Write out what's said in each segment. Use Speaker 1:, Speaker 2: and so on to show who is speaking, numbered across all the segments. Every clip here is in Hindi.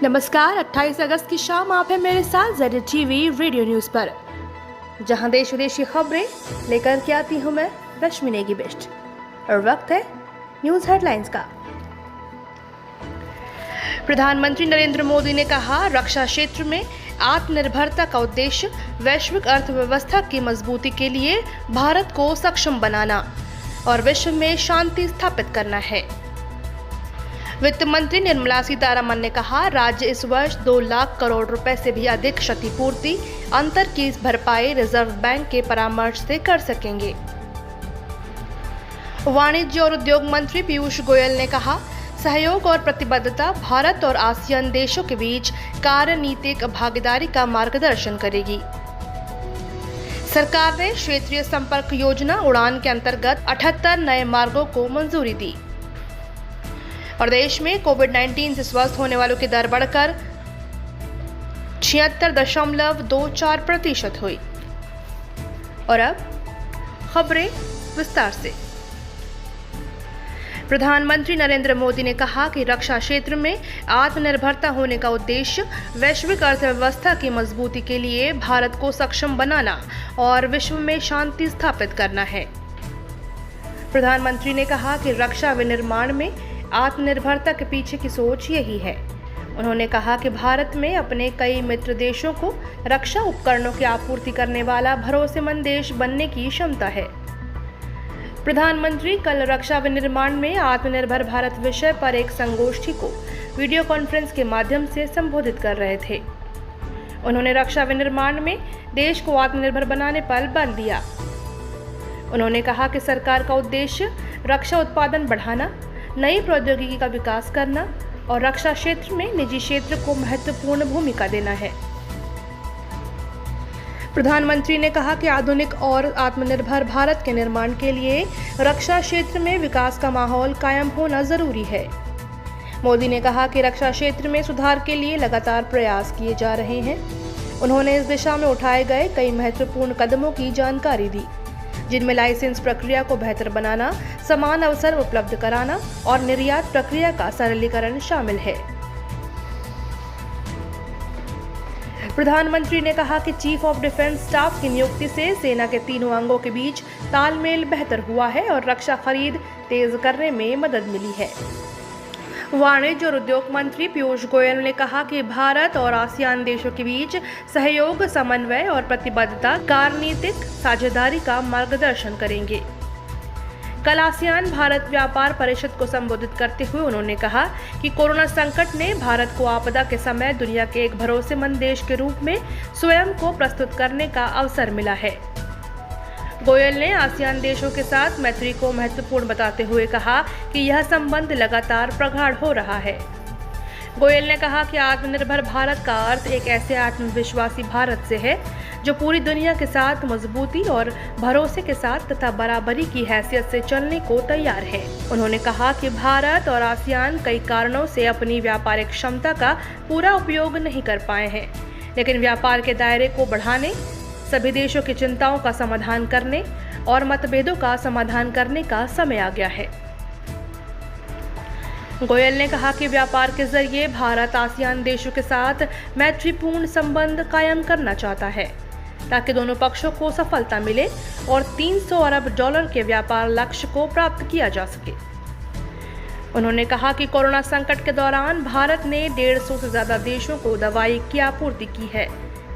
Speaker 1: नमस्कार, 28 अगस्त की शाम आप हैं मेरे साथ ZTV रेडियो न्यूज पर, जहां देश विदेशी खबरें लेकर के आती हूं मैं रश्मि नेगी बेस्ट। और वक्त है न्यूज हेडलाइंस का। प्रधानमंत्री नरेंद्र मोदी ने कहा, रक्षा क्षेत्र में आत्मनिर्भरता का उद्देश्य वैश्विक अर्थव्यवस्था की मजबूती के लिए भारत को सक्षम बनाना और विश्व में शांति स्थापित करना है। वित्त मंत्री निर्मला सीतारमण ने कहा, राज्य इस वर्ष 2 लाख करोड़ रुपए से भी अधिक क्षतिपूर्ति अंतर की भरपाई रिजर्व बैंक के परामर्श से कर सकेंगे। वाणिज्य और उद्योग मंत्री पीयूष गोयल ने कहा, सहयोग और प्रतिबद्धता भारत और आसियान देशों के बीच कार्यनीतिक भागीदारी का मार्गदर्शन करेगी। सरकार ने क्षेत्रीय संपर्क योजना उड़ान के अंतर्गत 78 नए मार्गों को मंजूरी दी और देश में कोविड-19 से स्वस्थ होने वालों की दर बढ़कर 76.24% हुई। और अब खबरें विस्तार से। प्रधानमंत्री नरेंद्र मोदी ने कहा कि रक्षा क्षेत्र में आत्मनिर्भरता होने का उद्देश्य वैश्विक अर्थव्यवस्था की मजबूती के लिए भारत को सक्षम बनाना और विश्व में शांति स्थापित करना है। प्रधानमंत्री ने कहा कि रक्षा विनिर्माण में आत्मनिर्भरता के पीछे की सोच यही है। उन्होंने कहा कि भारत में अपने कई मित्र देशों को रक्षा उपकरणों की आपूर्ति करने वाला भरोसेमंद देश बनने की क्षमता है। प्रधानमंत्री कल रक्षा विनिर्माण में आत्मनिर्भर भारत विषय पर एक संगोष्ठी को वीडियो कॉन्फ्रेंस के माध्यम से संबोधित कर रहे थे। उन्होंने रक्षा विनिर्माण में देश को आत्मनिर्भर बनाने पर बल दिया। उन्होंने कहा कि सरकार का उद्देश्य रक्षा उत्पादन बढ़ाना, नई प्रौद्योगिकी का विकास करना और रक्षा क्षेत्र में निजी क्षेत्र को महत्वपूर्ण भूमिका देना है। प्रधानमंत्री ने कहा कि आधुनिक और आत्मनिर्भर भारत के निर्माण के लिए रक्षा क्षेत्र में विकास का माहौल कायम होना जरूरी है। मोदी ने कहा कि रक्षा क्षेत्र में सुधार के लिए लगातार प्रयास किए जा रहे हैं। उन्होंने इस दिशा में उठाए गए कई महत्वपूर्ण कदमों की जानकारी दी, जिनमें लाइसेंस प्रक्रिया को बेहतर बनाना, समान अवसर उपलब्ध कराना और निर्यात प्रक्रिया का सरलीकरण शामिल है। प्रधानमंत्री ने कहा कि चीफ ऑफ डिफेंस स्टाफ की नियुक्ति से सेना के तीनों अंगों के बीच तालमेल बेहतर हुआ है और रक्षा खरीद तेज करने में मदद मिली है। वाणिज्य और उद्योग मंत्री पीयूष गोयल ने कहा कि भारत और आसियान देशों के बीच सहयोग, समन्वय और प्रतिबद्धता कार्यनीतिक साझेदारी का मार्गदर्शन करेंगे। कल आसियान भारत व्यापार परिषद को संबोधित करते हुए उन्होंने कहा कि कोरोना संकट ने भारत को आपदा के समय दुनिया के एक भरोसेमंद देश के रूप में स्वयं को प्रस्तुत करने का अवसर मिला है। गोयल ने आसियान देशों के साथ मैत्री को महत्वपूर्ण बताते हुए कहा कि यह संबंध लगातार प्रगाढ़ हो रहा है। गोयल ने कहा कि आत्मनिर्भर भारत का अर्थ एक ऐसे आत्मविश्वासी भारत से है जो पूरी दुनिया के साथ मजबूती और भरोसे के साथ तथा बराबरी की हैसियत से चलने को तैयार है। उन्होंने कहा कि भारत और आसियान कई कारणों से अपनी व्यापारिक क्षमता का पूरा उपयोग नहीं कर पाए हैं, लेकिन व्यापार के दायरे को बढ़ाने, सभी देशों की चिंताओं का समाधान करने और मतभेदों का समाधान करने का समय आ गया है। गोयल ने कहा कि व्यापार के जरिए भारत आसियान देशों के साथ मैत्रीपूर्ण संबंध कायम करना चाहता है ताकि दोनों पक्षों को सफलता मिले और $300 अरब के व्यापार लक्ष्य को प्राप्त किया जा सके। उन्होंने कहा कि कोरोना संकट के दौरान भारत ने 150 से ज्यादा देशों को दवाई की आपूर्ति की है,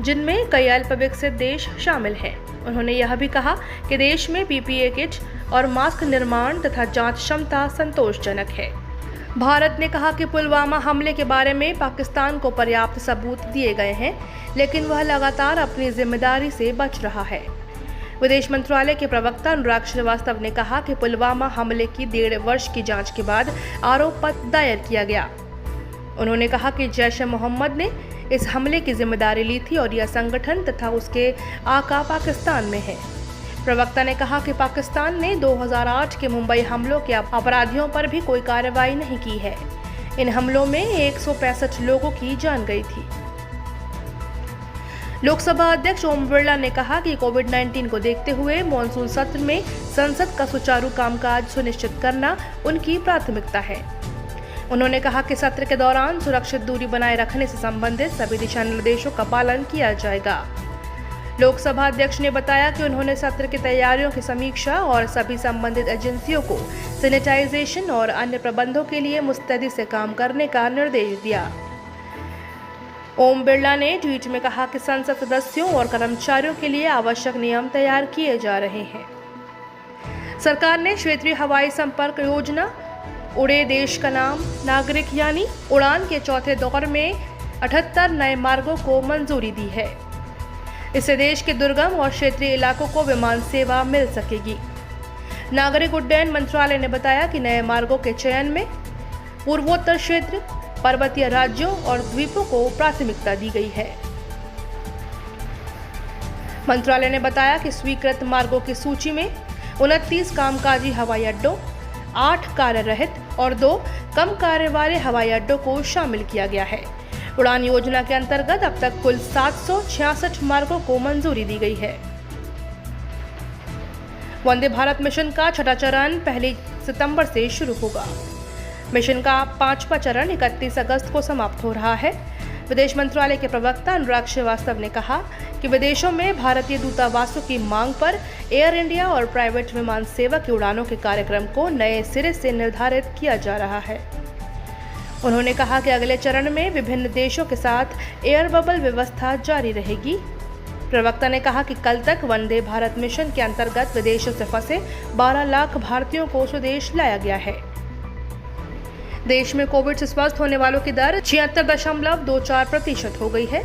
Speaker 1: जिनमें कई अल्प विकसित देश शामिल हैं। उन्होंने यह भी कहा कि देश में PPE किट और मास्क निर्माण तथा जांच क्षमता संतोषजनक है। भारत ने कहा कि पुलवामा हमले के बारे में पाकिस्तान को पर्याप्त सबूत दिए गए हैं, लेकिन वह लगातार अपनी जिम्मेदारी से बच रहा है। विदेश मंत्रालय के प्रवक्ता अनुराग श्रीवास्तव ने कहा कि पुलवामा हमले की 1.5 वर्ष की जांच के बाद आरोप पत्र दायर किया गया। उन्होंने कहा कि जैश-ए-मोहम्मद ने इस हमले की जिम्मेदारी ली थी और यह संगठन तथा उसके आका पाकिस्तान में है। प्रवक्ता ने कहा कि पाकिस्तान ने 2008 के मुंबई हमलों के अपराधियों पर भी कोई कार्रवाई नहीं की है। इन हमलों में 165 लोगों की जान गई थी। लोकसभा अध्यक्ष ओम बिरला ने कहा कि कोविड-19 को देखते हुए मॉनसून सत्र में संसद का सुचारू कामकाज सुनिश्चित करना उनकी प्राथमिकता है। उन्होंने कहा कि सत्र के दौरान सुरक्षित दूरी बनाए रखने से संबंधित सभी दिशा निर्देशों का पालन किया जाएगा। लोकसभा अध्यक्ष ने बताया कि उन्होंने सत्र की तैयारियों की समीक्षा और सभी संबंधित एजेंसियों को सैनिटाइजेशन और अन्य प्रबंधों के लिए मुस्तैदी से काम करने का निर्देश दिया। ओम बिरला ने ट्वीट में कहा कि संसद सदस्यों और कर्मचारियों के लिए आवश्यक नियम तैयार किए जा रहे हैं। सरकार ने क्षेत्रीय हवाई संपर्क योजना उड़े देश का नाम नागरिक यानी उड़ान के चौथे दौर में 78 नए मार्गों को मंजूरी दी है। इससे देश के दुर्गम और क्षेत्रीय इलाकों को विमान सेवा मिल सकेगी। नागरिक उड्डयन मंत्रालय ने बताया कि नए मार्गों के चयन में पूर्वोत्तर क्षेत्र, पर्वतीय राज्यों और द्वीपों को प्राथमिकता दी गई है। मंत्रालय ने बताया कि स्वीकृत मार्गों की सूची में 29 कामकाजी हवाई अड्डों, 8 कार्यरहित और 2 कम कार्य वाले हवाई अड्डों को शामिल किया गया है। उड़ान योजना के अंतर्गत अब तक कुल 766 मार्गों को मंजूरी दी गई है। वंदे भारत मिशन का छठा चरण 1 सितंबर से शुरू होगा। मिशन का 5वां चरण 31 अगस्त को समाप्त हो रहा है। विदेश मंत्रालय के प्रवक्ता अनुराग श्रीवास्तव ने कहा कि विदेशों में भारतीय दूतावासों की मांग पर एयर इंडिया और प्राइवेट विमान सेवा की उड़ानों के कार्यक्रम को नए सिरे से निर्धारित किया जा रहा है। उन्होंने कहा कि अगले चरण में विभिन्न देशों के साथ एयर बबल व्यवस्था जारी रहेगी। प्रवक्ता ने कहा कि कल तक वंदे भारत मिशन के अंतर्गत विदेशों से फंसे 12 लाख भारतीयों को स्वदेश लाया गया है। देश में कोविड से स्वस्थ होने वालों की दर 76.24% हो गई है।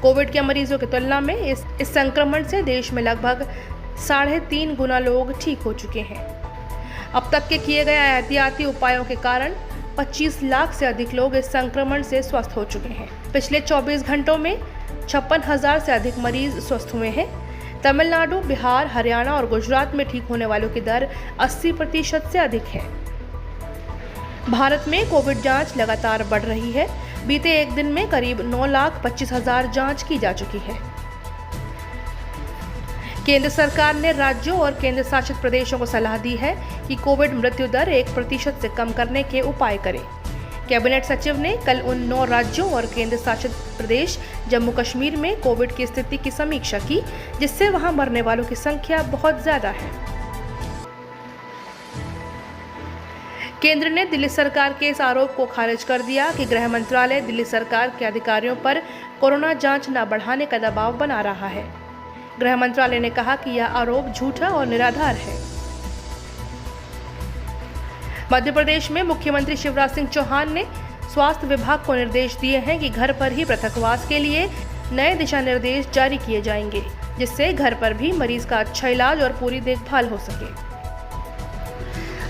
Speaker 1: कोविड के मरीजों की तुलना में इस संक्रमण से देश में लगभग 3.5 गुना लोग ठीक हो चुके हैं। अब तक के किए गए एहतियाती उपायों के कारण 25 लाख से अधिक लोग इस संक्रमण से स्वस्थ हो चुके हैं। पिछले 24 घंटों में 56,000 से अधिक मरीज स्वस्थ हुए हैं। तमिलनाडु, बिहार, हरियाणा और गुजरात में ठीक होने वालों की दर 80% से अधिक है। भारत में कोविड जांच लगातार बढ़ रही है। बीते एक दिन में करीब 9,25,000 जांच की जा चुकी है। केंद्र सरकार ने राज्यों और केंद्र शासित प्रदेशों को सलाह दी है कि कोविड मृत्यु दर 1% से कम करने के उपाय करें। कैबिनेट सचिव ने कल उन 9 राज्यों और केंद्र शासित प्रदेश जम्मू कश्मीर में कोविड की स्थिति की समीक्षा की, जिससे वहां मरने वालों की संख्या बहुत ज्यादा है। केंद्र ने दिल्ली सरकार के इस आरोप को खारिज कर दिया कि गृह मंत्रालय दिल्ली सरकार के अधिकारियों पर कोरोना जांच न बढ़ाने का दबाव बना रहा है। गृह मंत्रालय ने कहा कि यह आरोप झूठा और निराधार है। मध्य प्रदेश में मुख्यमंत्री शिवराज सिंह चौहान ने स्वास्थ्य विभाग को निर्देश दिए हैं कि घर पर ही पृथकवास के लिए नए दिशा निर्देश जारी किए जाएंगे, जिससे घर पर भी मरीज का अच्छा इलाज और पूरी देखभाल हो सके।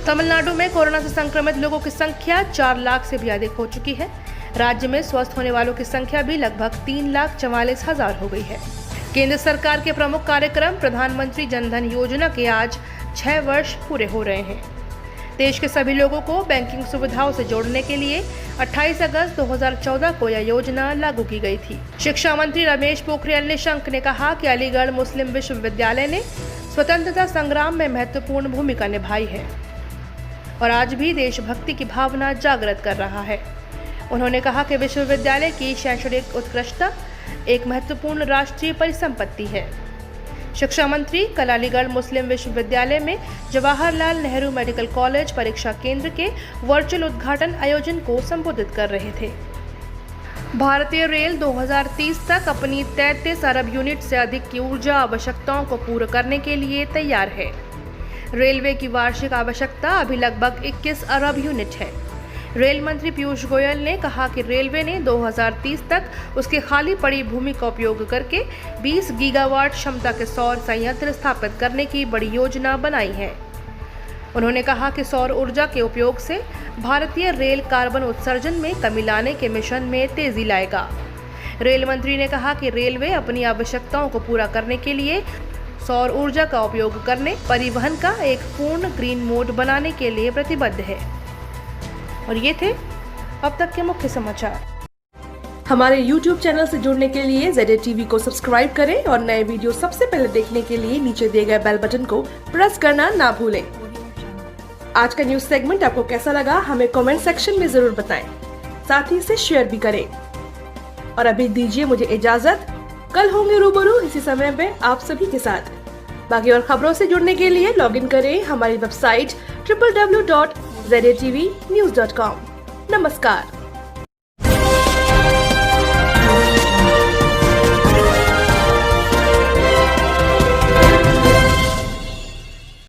Speaker 1: तमिलनाडु में कोरोना से संक्रमित लोगों की संख्या 4 लाख से भी अधिक हो चुकी है। राज्य में स्वस्थ होने वालों की संख्या भी लगभग 3,44,000 हो गई है। केंद्र सरकार के प्रमुख कार्यक्रम प्रधानमंत्री जनधन योजना के आज 6 वर्ष पूरे हो रहे हैं। देश के सभी लोगों को बैंकिंग सुविधाओं से जोड़ने के लिए 28 अगस्त 2014 को यह योजना लागू की गई थी। शिक्षा मंत्री रमेश पोखरियाल निशंक ने कहा कि अलीगढ़ मुस्लिम विश्वविद्यालय ने स्वतंत्रता संग्राम में महत्वपूर्ण भूमिका निभाई है और आज भी देशभक्ति की भावना जागृत कर रहा है। उन्होंने कहा कि विश्वविद्यालय की शैक्षणिक उत्कृष्टता एक महत्वपूर्ण राष्ट्रीय परिसंपत्ति है। शिक्षा मंत्री कल अलीगढ़ मुस्लिम विश्वविद्यालय में जवाहरलाल नेहरू मेडिकल कॉलेज परीक्षा केंद्र के वर्चुअल उद्घाटन आयोजन को संबोधित कर रहे थे। भारतीय रेल 2030 तक अपनी 33 अरब यूनिट से अधिक की ऊर्जा आवश्यकताओं को पूरा करने के लिए तैयार है। रेलवे की वार्षिक आवश्यकता अभी लगभग 21 अरब यूनिट है। रेल मंत्री पीयूष गोयल ने कहा कि रेलवे ने 2030 तक उसके खाली पड़ी भूमि का उपयोग करके 20 गीगावाट क्षमता के सौर संयंत्र स्थापित करने की बड़ी योजना बनाई है। उन्होंने कहा कि सौर ऊर्जा के उपयोग से भारतीय रेल कार्बन उत्सर्जन में कमी लाने के मिशन में तेजी लाएगा। रेल मंत्री ने कहा कि रेलवे अपनी आवश्यकताओं को पूरा करने के लिए सौर ऊर्जा का उपयोग करने, परिवहन का एक पूर्ण ग्रीन मोड बनाने के लिए प्रतिबद्ध है। और ये थे अब तक के मुख्य समाचार।
Speaker 2: हमारे YouTube चैनल से जुड़ने के लिए ZA TV को सब्सक्राइब करें और नए वीडियो सबसे पहले देखने के लिए नीचे दिए गए बेल बटन को प्रेस करना ना भूलें। आज का न्यूज सेगमेंट आपको कैसा लगा हमें कमेंट सेक्शन में जरूर बताएं। साथ ही इसे शेयर भी करें। और अभी दीजिए मुझे इजाजत। कल होंगे रूबरू इसी समय पे आप सभी के साथ। बाकी और खबरों से जुड़ने के लिए लॉग इन करें हमारी वेबसाइट www.zatvnews.com। नमस्कार।